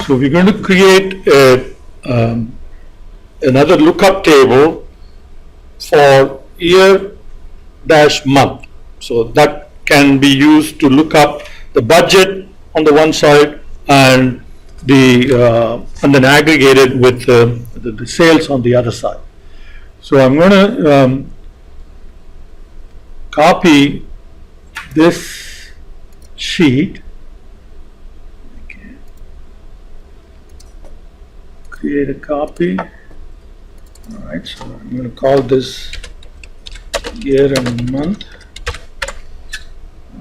So we're going to create another lookup table for year dash month. So that can be used to look up the budget on the one side and then aggregate it with the sales on the other side. So I'm going to copy this sheet. Okay. Create a copy. All right, so I'm going to call this year and month.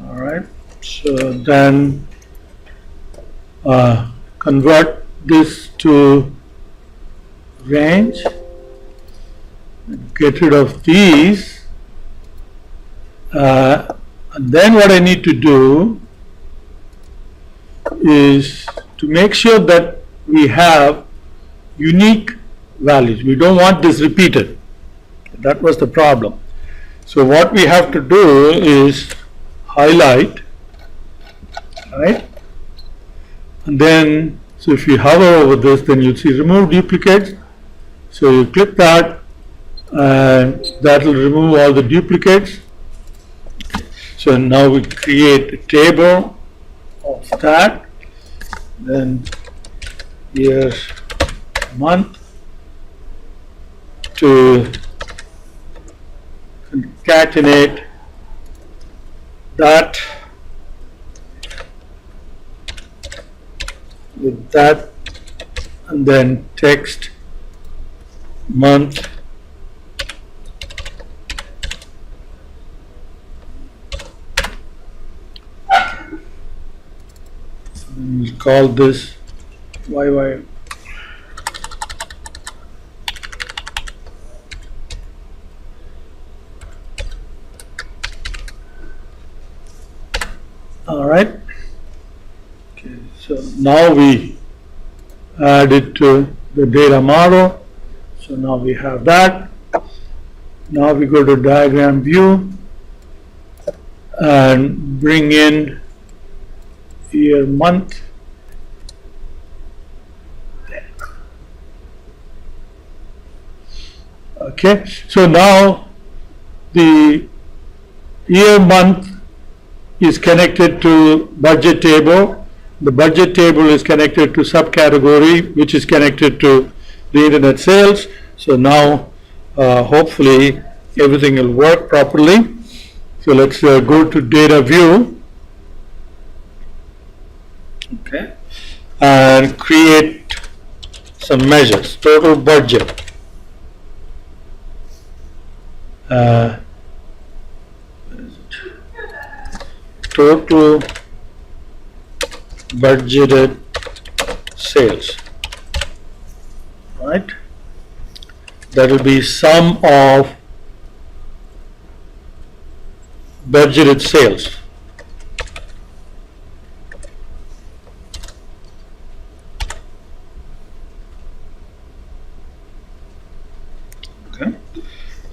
All right, so then convert this to range, get rid of these, and then what I need to do is to make sure that we have unique values. We don't want this repeated. That was the problem. So what we have to do is highlight, right? And then, so if you hover over this, then you'll see remove duplicates. So you click that, and that will remove all the duplicates. So now we create a table of that. Then year, month, to concatenate that with that, and then text month and we'll call this YY. All right. Okay, so now we add it to the data model. So now we have that. Now we go to diagram view and bring in year, month. Okay, so now the year, month is connected to budget table. The budget table is connected to subcategory, which is connected to the internet sales. So now hopefully everything will work properly. So let's go to data view, okay, and create some measures. Total budget. Total budgeted sales, right? That will be sum of budgeted sales. Okay,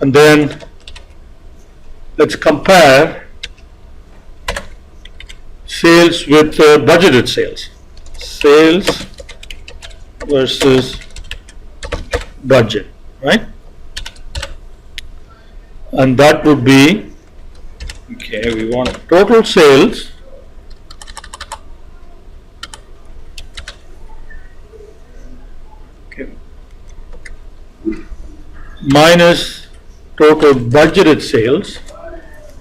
and then let's compare sales with budgeted sales. Sales versus budget, right? And that would be, okay, we want total sales okay, minus total budgeted sales.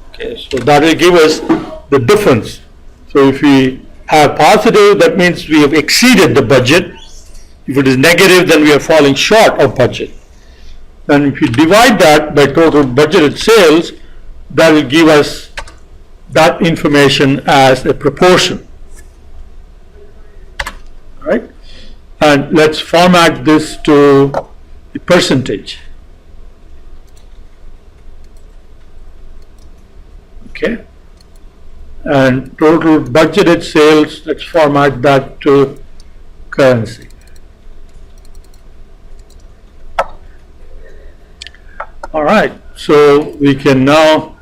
Okay, so that will give us the difference. So if we have positive, that means we have exceeded the budget. If it is negative, then we are falling short of budget. And if you divide that by total budgeted sales, that will give us that information as a proportion. All right? And let's format this to a percentage. Okay? And total budgeted sales, let's format that to currency. All right, so we can now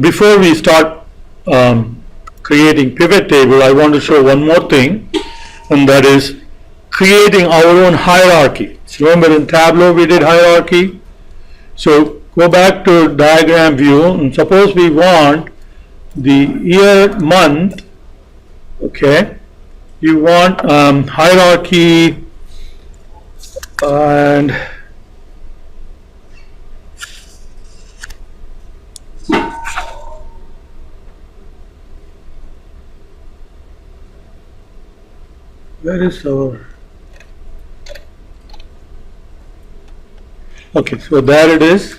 before we start creating pivot table, I want to show one more thing, and that is creating our own hierarchy. So remember in Tableau we did hierarchy. So go back to diagram view, and suppose we want the year month. Okay, you want hierarchy, and where is our, okay, so there it is,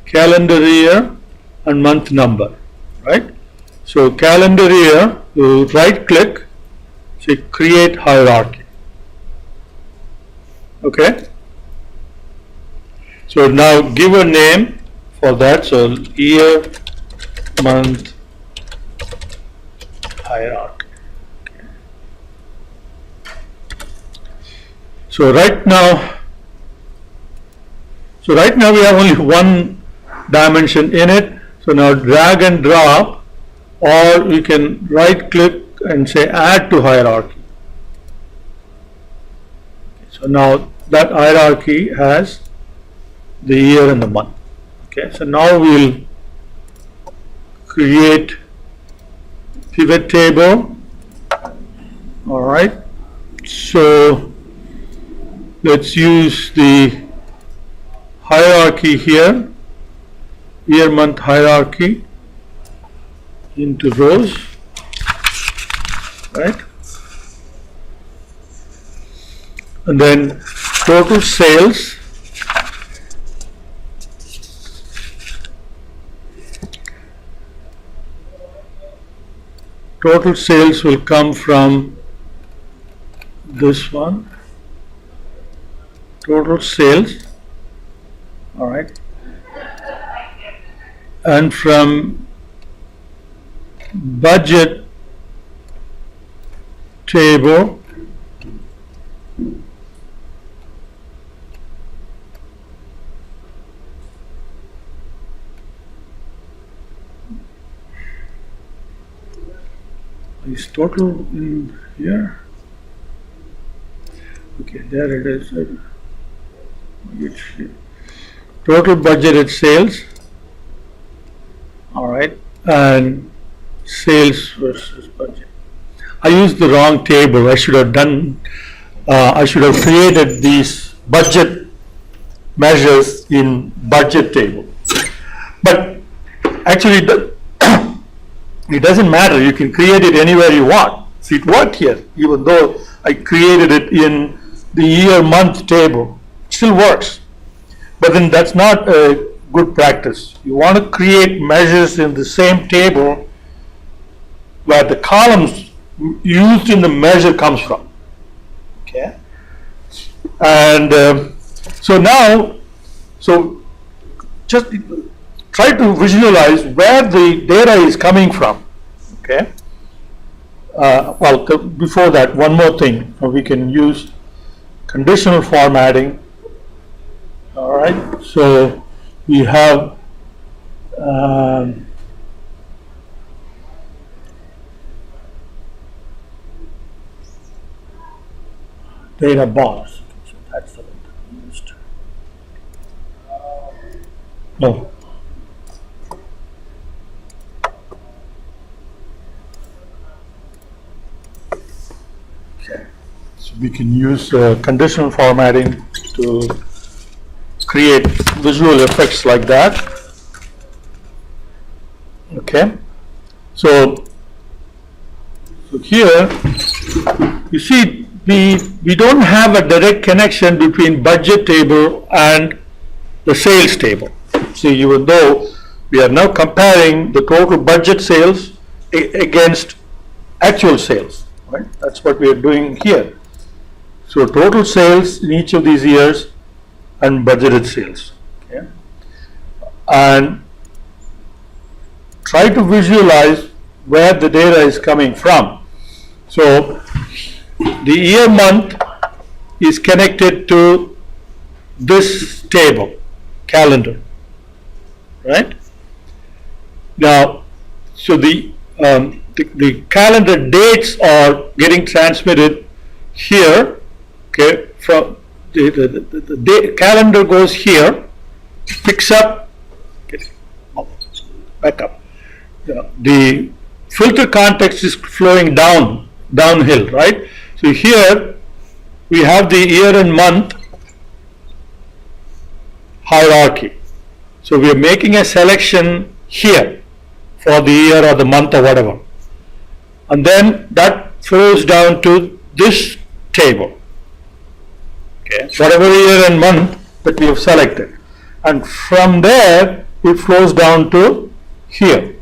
calendar year and month number, right? So calendar year, you right click, say create hierarchy. Okay, so now give a name for that. So year, month, hierarchy. So right now we have only one dimension in it. So now drag and drop, or you can right click and say add to hierarchy. So now that hierarchy has the year and the month. Okay, so now we'll create pivot table. All right, so let's use the hierarchy here, year month hierarchy into rows, right? And then total sales, will come from this one, total sales, all right, and from budget table, is total in here. Okay, there it is. Total budgeted sales, all right, and sales versus budget. I used the wrong table. I should have created these budget measures in budget table. But actually it doesn't matter. You can create it anywhere you want. See, it worked here, even though I created it in the year month table. It still works. But then that's not a good practice. You want to create measures in the same table where the columns used in the measure comes from. Okay, and so just try to visualize where the data is coming from. Okay. Before that, one more thing. We can use conditional formatting. All right. So we have data bars. So that's the one used. No. Okay. So we can use conditional formatting to create visual effects like that. Okay. So here you see we don't have a direct connection between budget table and the sales table. See, even though we are now comparing the total budget sales against actual sales, right? That's what we are doing here. So total sales in each of these years and budgeted sales. Okay? And try to visualize where the data is coming from. So the year month is connected to this table, calendar, right? Now, so the calendar dates are getting transmitted here. Okay, from the calendar goes here, picks up, back up. The filter context is flowing downhill, right? So here we have the year and month hierarchy. So we are making a selection here for the year or the month or whatever. And then that flows down to this table. Okay, whatever year and month that we have selected. And from there it flows down to here.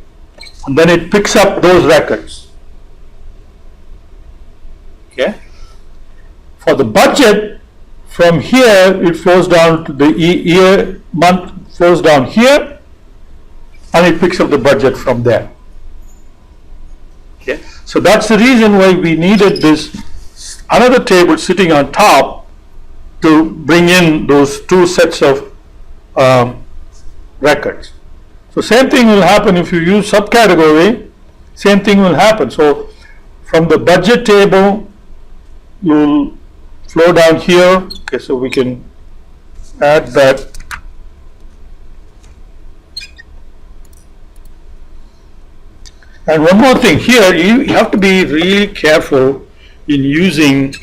And then it picks up those records. Okay. For the budget, from here it flows down to the year, month flows down here, and it picks up the budget from there. Okay. So that's the reason why we needed this another table sitting on top to bring in those two sets of records. So same thing will happen if you use subcategory, same thing will happen. So from the budget table, you'll flow down here. Okay, so we can add that. And one more thing, here you have to be really careful in using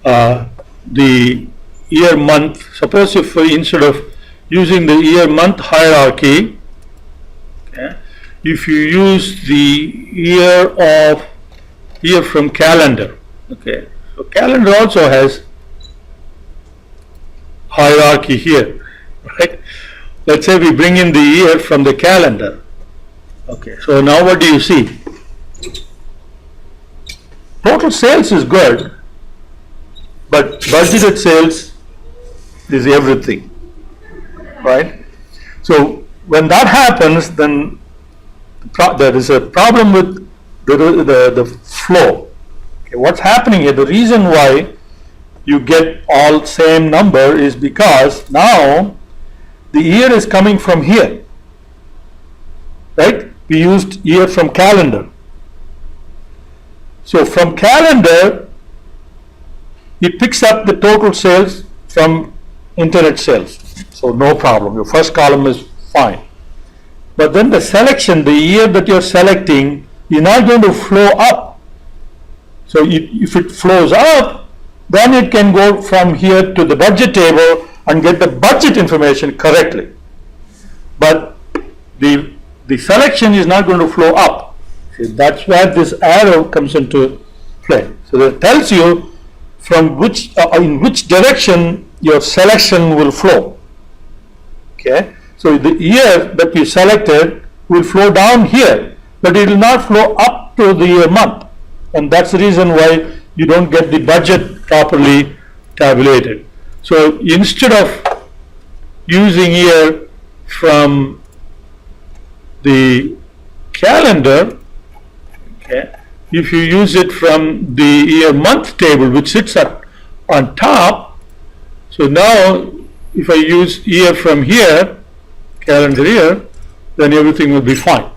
the year month. Suppose if instead of using the year month hierarchy, okay, if you use the year from calendar, okay, so calendar also has hierarchy here, right? Let's say we bring in the year from the calendar. Okay, so now what do you see? Total sales is good, but budgeted sales is everything, right? So when that happens, then there is a problem with the flow. Okay, what's happening here? The reason why you get all same number is because now the year is coming from here, right? We used year from calendar. So from calendar, it picks up the total sales from internet sales. So no problem. Your first column is fine. But then the selection, the year that you're selecting, is not going to flow up. So if it flows up, then it can go from here to the budget table and get the budget information correctly. But the selection is not going to flow up. See, that's where this arrow comes into play. So that tells you from which in which direction your selection will flow. Okay, so the year that you selected will flow down here, but it will not flow up to the year month, and that's the reason why you don't get the budget properly tabulated. So instead of using year from the calendar, okay, if you use it from the year month table, which sits on top, so now if I use year from here, calendar year, then everything will be fine.